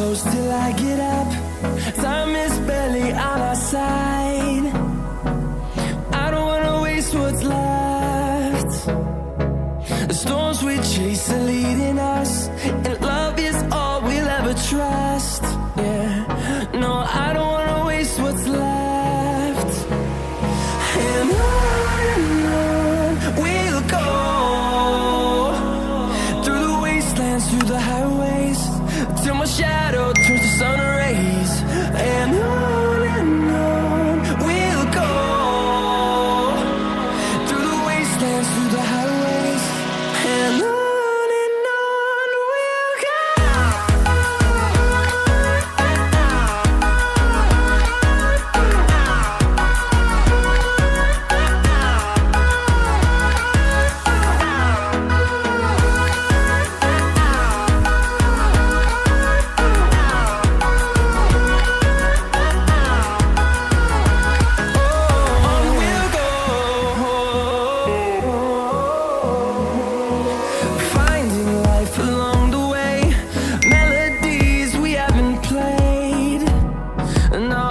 close till I get up. Time is barely on our side. I don't wanna waste what's left. The storms we chase are leading us, and love is all we'll ever trust. Yeah, no, I don't wanna waste what's left. And on we'll go, through the wastelands, through the highways, till my shadow turns to sun rays. And on we'll go, through the wastelands, through the highways, and on we'll go. Finding life along the way, melodies we haven't played. No,